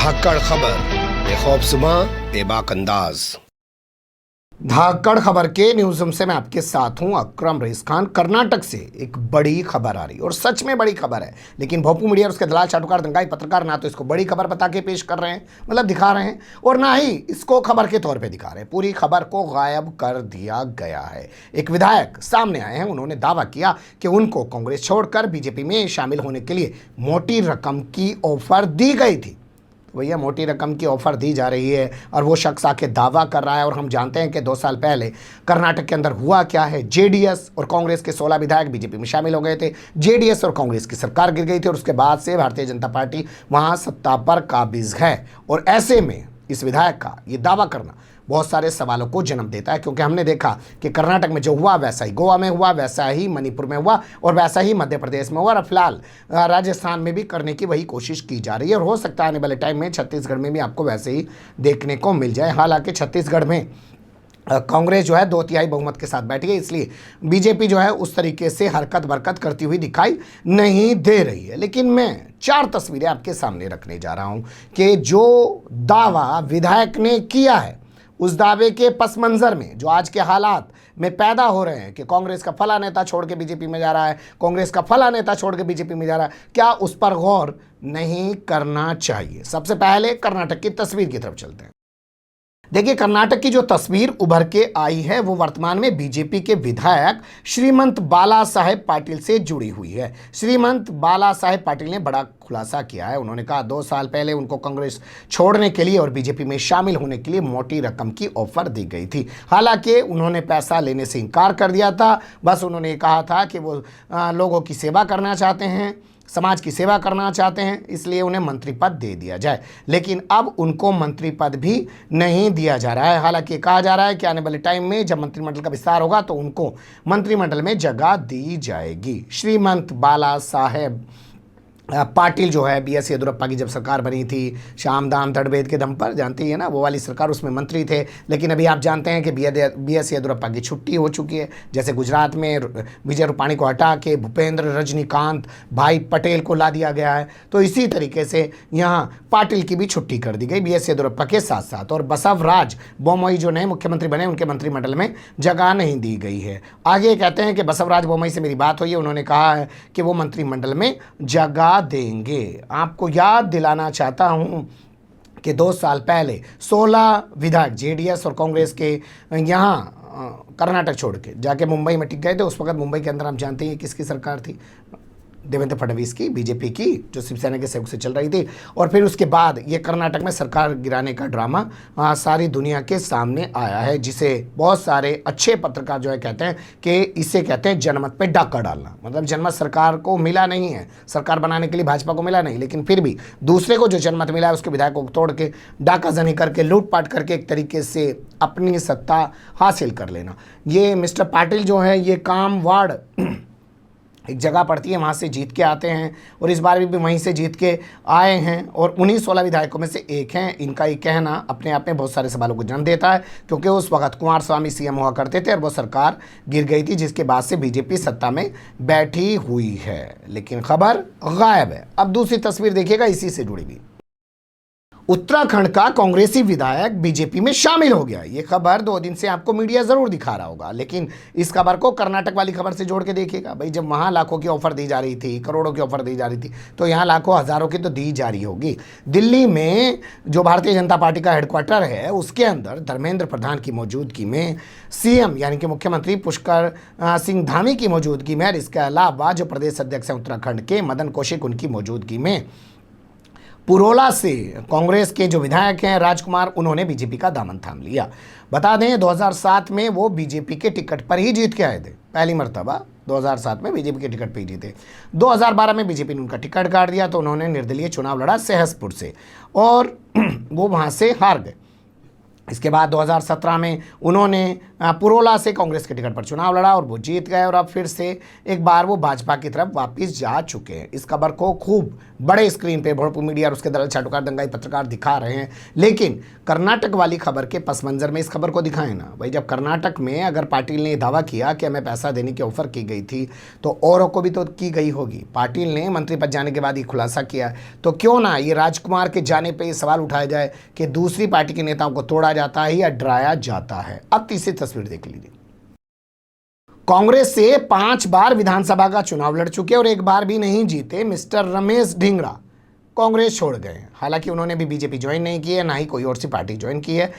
धाकड़ खबर, बेखौफसुमा बेबाक अंदाज। धाकड़ खबर के न्यूज़ रूम से मैं आपके साथ हूं अकरम रईस खान। कर्नाटक से एक बड़ी खबर आ रही और सच में बड़ी खबर है, लेकिन भोपू मीडिया और उसके दलाल चाटुकार दंगाई पत्रकार ना तो इसको बड़ी खबर बता के पेश कर रहे हैं, मतलब दिखा रहे हैं, और ना ही इसको खबर के तौर पे दिखा रहे हैं। पूरी खबर को गायब कर दिया गया है। एक विधायक सामने आए हैं, उन्होंने दावा किया कि उनको कांग्रेस छोड़कर बीजेपी में शामिल होने के लिए मोटी रकम की ऑफर दी गई थी। भैया मोटी रकम की ऑफ़र दी जा रही है और वो शख्स आके दावा कर रहा है। और हम जानते हैं कि 2 साल पहले कर्नाटक के अंदर हुआ क्या है। जेडीएस और कांग्रेस के 16 विधायक बीजेपी में शामिल हो गए थे। जेडीएस और कांग्रेस की सरकार गिर गई थी और उसके बाद से भारतीय जनता पार्टी वहाँ सत्ता पर काबिज है। और ऐसे में इस विधायक का ये दावा करना बहुत सारे सवालों को जन्म देता है, क्योंकि हमने देखा कि कर्नाटक में जो हुआ वैसा ही गोवा में हुआ, वैसा ही मणिपुर में हुआ और वैसा ही मध्य प्रदेश में हुआ, और फिलहाल राजस्थान में भी करने की वही कोशिश की जा रही है। और हो सकता है आने वाले टाइम में छत्तीसगढ़ में भी आपको वैसे ही देखने को मिल जाए। हालांकि छत्तीसगढ़ में कांग्रेस जो है 2/3 बहुमत के साथ बैठी है, इसलिए बीजेपी जो है उस तरीके से हरकत बरकत करती हुई दिखाई नहीं दे रही है। लेकिन मैं 4 तस्वीरें आपके सामने रखने जा रहा हूं कि जो दावा विधायक ने किया है, उस दावे के पस मंजर में जो आज के हालात में पैदा हो रहे हैं कि कांग्रेस का फला नेता छोड़ के बीजेपी में जा रहा है, कांग्रेस का फला नेता छोड़ के बीजेपी में जा रहा है, क्या उस पर गौर नहीं करना चाहिए? सबसे पहले कर्नाटक की तस्वीर की तरफ चलते हैं। देखिए, कर्नाटक की जो तस्वीर उभर के आई है वो वर्तमान में बीजेपी के विधायक श्रीमंत बाला साहेब पाटिल से जुड़ी हुई है। श्रीमंत बाला साहेब पाटिल ने बड़ा खुलासा किया है। उन्होंने कहा 2 साल पहले उनको कांग्रेस छोड़ने के लिए और बीजेपी में शामिल होने के लिए मोटी रकम की ऑफर दी गई थी। हालांकि उन्होंने पैसा लेने से इनकार कर दिया था। बस उन्होंने कहा था कि वो लोगों की सेवा करना चाहते हैं, समाज की सेवा करना चाहते हैं, इसलिए उन्हें मंत्री पद दे दिया जाए। लेकिन अब उनको मंत्री पद भी नहीं दिया जा रहा है। हालांकि कहा जा रहा है कि आने वाले टाइम में जब मंत्रिमंडल का विस्तार होगा तो उनको मंत्रिमंडल में जगह दी जाएगी। श्रीमंत बाला साहेब पाटिल जो है बीएस येदियुरप्पा की जब सरकार बनी थी, शाम दाम धड़भेद के दम पर, जानती है ना वो वाली सरकार, उसमें मंत्री थे। लेकिन अभी आप जानते हैं कि बीएस येदियुरप्पा की छुट्टी हो चुकी है। जैसे गुजरात में विजय रूपाणी को हटा के भूपेंद्र रजनीकांत भाई पटेल को ला दिया गया है, तो इसी तरीके से यहाँ पाटिल की भी छुट्टी कर दी गई बीएस येदियुरप्पा के साथ साथ। और बसवराज बोम्मई जो नए मुख्यमंत्री बने, उनके मंत्रिमंडल में जगह नहीं दी गई है। आगे कहते हैं कि बसवराज बोम्मई से मेरी बात हुई है, उन्होंने कहा है कि वो मंत्रिमंडल में जगह देंगे। आपको याद दिलाना चाहता हूं कि 2 साल पहले 16 विधायक जेडीएस और कांग्रेस के यहां कर्नाटक छोड़ के जाके मुंबई में टिक गए थे। उस वक्त मुंबई के अंदर हम जानते हैं किसकी सरकार थी, देवेंद्र फडणवीस की, बीजेपी की, जो शिवसेना के सहयोग से चल रही थी। और फिर उसके बाद ये कर्नाटक में सरकार गिराने का ड्रामा सारी दुनिया के सामने आया है, जिसे बहुत सारे अच्छे पत्रकार जो है कहते हैं कि इसे कहते हैं जनमत पे डाका डालना। मतलब जनमत सरकार को मिला नहीं है, सरकार बनाने के लिए भाजपा को मिला नहीं, लेकिन फिर भी दूसरे को जो जनमत मिला है उसके विधायकों को तोड़ के डाका जनी करके लूटपाट करके एक तरीके से अपनी सत्ता हासिल कर लेना। ये मिस्टर पाटिल जो है ये काम वार्ड एक जगह पड़ती है, वहाँ से जीत के आते हैं और इस बार भी वहीं से जीत के आए हैं और उन्हीं 16 विधायकों में से एक हैं। इनका ये कहना अपने आप में बहुत सारे सवालों को जन्म देता है, क्योंकि उस वक्त कुमार स्वामी सीएम हुआ करते थे और वो सरकार गिर गई थी, जिसके बाद से बीजेपी सत्ता में बैठी हुई है। लेकिन खबर गायब है। अब दूसरी तस्वीर देखिएगा, इसी से जुड़ी हुई। उत्तराखंड का कांग्रेसी विधायक बीजेपी में शामिल हो गया। ये खबर 2 दिन से आपको मीडिया जरूर दिखा रहा होगा, लेकिन इस खबर को कर्नाटक वाली खबर से जोड़ के देखिएगा। भाई जब वहाँ लाखों की ऑफर दी जा रही थी, करोड़ों की ऑफर दी जा रही थी, तो यहाँ लाखों हजारों की तो दी जा रही होगी। दिल्ली में जो भारतीय जनता पार्टी का हेडक्वार्टर है, उसके अंदर धर्मेंद्र प्रधान की मौजूदगी में, सीएम यानी कि मुख्यमंत्री पुष्कर सिंह धामी की मौजूदगी में, और इसके अलावा जो प्रदेश अध्यक्ष हैं उत्तराखंड के मदन कौशिक, उनकी मौजूदगी में पुरोला से कांग्रेस के जो विधायक हैं राजकुमार, उन्होंने बीजेपी का दामन थाम लिया। बता दें 2007 में वो बीजेपी के टिकट पर ही जीत के आए थे, पहली मर्तबा 2007 में बीजेपी के टिकट पर ही जीते। 2012 में बीजेपी ने उनका टिकट काट दिया, तो उन्होंने निर्दलीय चुनाव लड़ा सहसपुर से और वो वहाँ से हार गए। इसके बाद 2017 में उन्होंने पुरोला से कांग्रेस के टिकट पर चुनाव लड़ा और वो जीत गए और अब फिर से एक बार वो भाजपा की तरफ वापस जा चुके हैं। इस खबर को खूब बड़े स्क्रीन पे भोजपुर मीडिया और उसके दलाल चाटुकार दंगाई पत्रकार दिखा रहे हैं, लेकिन कर्नाटक वाली खबर के पस मंजर में इस खबर को दिखाएं ना भाई। जब कर्नाटक में अगर पाटिल ने दावा किया कि हमें पैसा देने की ऑफर की गई थी तो औरों को भी तो की गई होगी। पाटिल ने मंत्री पद जाने के बाद ये खुलासा किया, तो क्यों ना ये राजकुमार के जाने पर यह सवाल उठाया जाए कि दूसरी पार्टी के नेताओं को तोड़ा जाता है या डराया जाता है। अब तीसरी तस्वीर देख लीजिए। कांग्रेस से 5 बार विधानसभा का चुनाव लड़ चुके और एक बार भी नहीं जीते मिस्टर रमेश ढींगरा कांग्रेस छोड़ गए। हालांकि उन्होंने भी बीजेपी ज्वाइन नहीं की है, ना ही कोई और सी पार्टी ज्वाइन की है।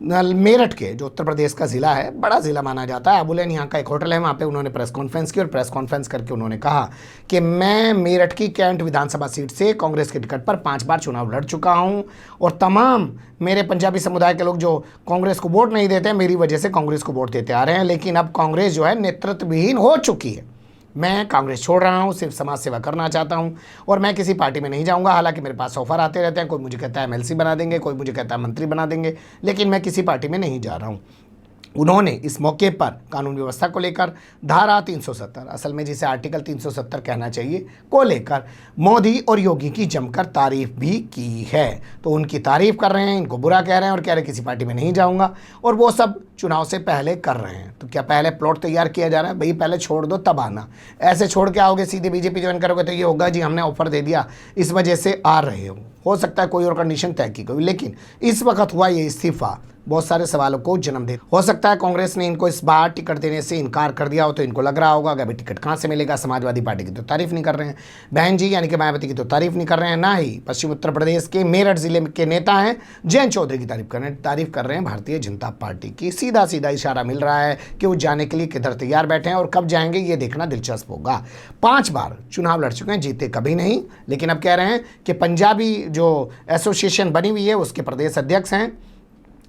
मेरठ के जो उत्तर प्रदेश का ज़िला है, बड़ा ज़िला माना जाता है, अबुलेन यहाँ का एक होटल है, वहाँ पे उन्होंने प्रेस कॉन्फ्रेंस की और प्रेस कॉन्फ्रेंस करके उन्होंने कहा कि मैं मेरठ की कैंट विधानसभा सीट से कांग्रेस के टिकट पर 5 बार चुनाव लड़ चुका हूँ और तमाम मेरे पंजाबी समुदाय के लोग जो कांग्रेस को वोट नहीं देते मेरी वजह से कांग्रेस को वोट देते आ रहे हैं, लेकिन अब कांग्रेस जो है नेतृत्वहीन हो चुकी है। मैं कांग्रेस छोड़ रहा हूं, सिर्फ समाज सेवा करना चाहता हूं और मैं किसी पार्टी में नहीं जाऊंगा। हालांकि मेरे पास ऑफर आते रहते हैं, कोई मुझे कहता है एमएलसी बना देंगे, कोई मुझे कहता है मंत्री बना देंगे, लेकिन मैं किसी पार्टी में नहीं जा रहा हूं। उन्होंने इस मौके पर कानून व्यवस्था को लेकर धारा 370, असल में जिसे आर्टिकल 370 कहना चाहिए, को लेकर मोदी और योगी की जमकर तारीफ भी की है। तो उनकी तारीफ कर रहे हैं, इनको बुरा कह रहे हैं और कह रहे हैं किसी पार्टी में नहीं जाऊंगा, और वो सब चुनाव से पहले कर रहे हैं। तो क्या पहले प्लॉट तैयार किया जा रहा है? भाई पहले छोड़ दो तब आना। ऐसे छोड़ के आओगे सीधे बीजेपी ज्वाइन करोगे तो ये होगा जी हमने ऑफर दे दिया इस वजह से आ रहे हो सकता है कोई और कंडीशन तय की गई, लेकिन इस वक्त हुआ ये इस्तीफा बहुत सारे सवालों को जन्म दे। हो सकता है कांग्रेस ने इनको इस बार टिकट देने से इनकार कर दिया हो, तो इनको लग रहा होगा कि अभी टिकट कहाँ से मिलेगा। समाजवादी पार्टी की तो तारीफ नहीं कर रहे हैं, बहन जी यानी कि मायावती की तो तारीफ नहीं कर रहे हैं, ना ही पश्चिम उत्तर प्रदेश के मेरठ जिले के नेता हैं जयंत चौधरी की तारीफ कर रहे हैं भारतीय जनता पार्टी की। सीधा सीधा इशारा मिल रहा है कि वो जाने के लिए किधर तैयार बैठे हैं और कब जाएंगे ये देखना दिलचस्प होगा। 5 बार चुनाव लड़ चुके हैं, जीते कभी नहीं, लेकिन अब कह रहे हैं कि पंजाबी जो एसोसिएशन बनी हुई है उसके प्रदेश अध्यक्ष हैं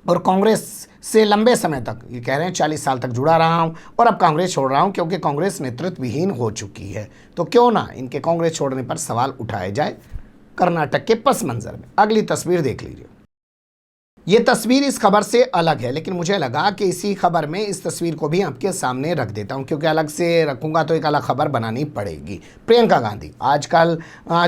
और कांग्रेस से लंबे समय तक, ये कह रहे हैं 40 साल तक जुड़ा रहा हूं और अब कांग्रेस छोड़ रहा हूं क्योंकि कांग्रेस नेतृत्वहीन हो चुकी है। तो क्यों ना इनके कांग्रेस छोड़ने पर सवाल उठाए जाए कर्नाटक के पस मंजर में। अगली तस्वीर देख लीजिए। ये तस्वीर इस खबर से अलग है, लेकिन मुझे लगा कि इसी खबर में इस तस्वीर को भी आपके सामने रख देता हूं, क्योंकि अलग से रखूंगा तो एक अलग खबर बनानी पड़ेगी। प्रियंका गांधी आजकल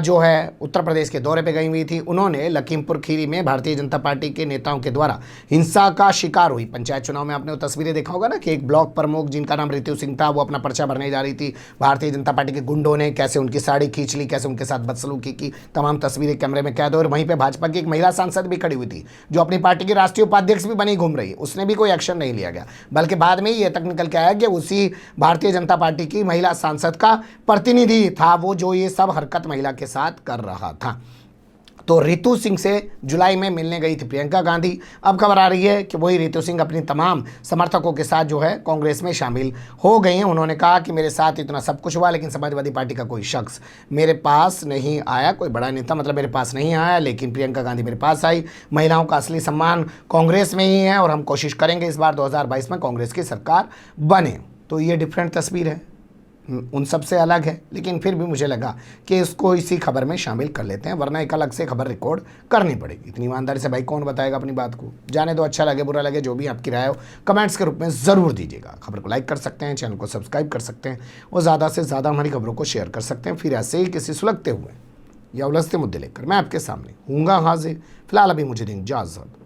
जो है उत्तर प्रदेश के दौरे पे गई हुई थी। उन्होंने लखीमपुर खीरी में भारतीय जनता पार्टी के नेताओं के द्वारा हिंसा का शिकार हुई पंचायत चुनाव में। आपने वो तस्वीरें देखा होगा ना कि एक ब्लॉक प्रमुख जिनका नाम ऋतु सिंह था, वो अपना पर्चा भरने जा रही थी। भारतीय जनता पार्टी के गुंडों ने कैसे उनकी साड़ी खींच ली, कैसे उनके साथ बदसलूकी की, तमाम तस्वीरें कैमरे में कैद। और वहीं पर भाजपा की एक महिला सांसद भी खड़ी हुई थी जो अपनी पार्टी की राष्ट्रीय उपाध्यक्ष भी बनी घूम रही है, उसने भी कोई एक्शन नहीं लिया गया, बल्कि बाद में ये तक निकल के आया कि उसी भारतीय जनता पार्टी की महिला सांसद का प्रतिनिधि था वो जो ये सब हरकत महिला के साथ कर रहा था। तो रितु सिंह से जुलाई में मिलने गई थी प्रियंका गांधी। अब खबर आ रही है कि वही रितु सिंह अपनी तमाम समर्थकों के साथ जो है कांग्रेस में शामिल हो गई हैं। उन्होंने कहा कि मेरे साथ इतना सब कुछ हुआ, लेकिन समाजवादी पार्टी का कोई शख्स मेरे पास नहीं आया, कोई बड़ा नेता मतलब मेरे पास नहीं आया, लेकिन प्रियंका गांधी मेरे पास आई। महिलाओं का असली सम्मान कांग्रेस में ही है और हम कोशिश करेंगे इस बार 2022 में कांग्रेस की सरकार बने। तो ये डिफरेंट तस्वीर है, उन सब से अलग है, लेकिन फिर भी मुझे लगा कि इसको इसी खबर में शामिल कर लेते हैं, वरना एक अलग से खबर रिकॉर्ड करनी पड़ेगी। इतनी ईमानदारी से भाई कौन बताएगा अपनी बात को। जाने दो, अच्छा लगे बुरा लगे जो भी आपकी राय हो कमेंट्स के रूप में ज़रूर दीजिएगा। खबर को लाइक कर सकते हैं, चैनल को सब्सक्राइब कर सकते हैं और ज़्यादा से ज़्यादा हमारी खबरों को शेयर कर सकते हैं। फिर ऐसे ही किसी सुलगते हुए या उलझते मुद्दे लेकर मैं आपके सामने हूँगा हाजिर। फिलहाल अभी मुझे दें इजाज़त।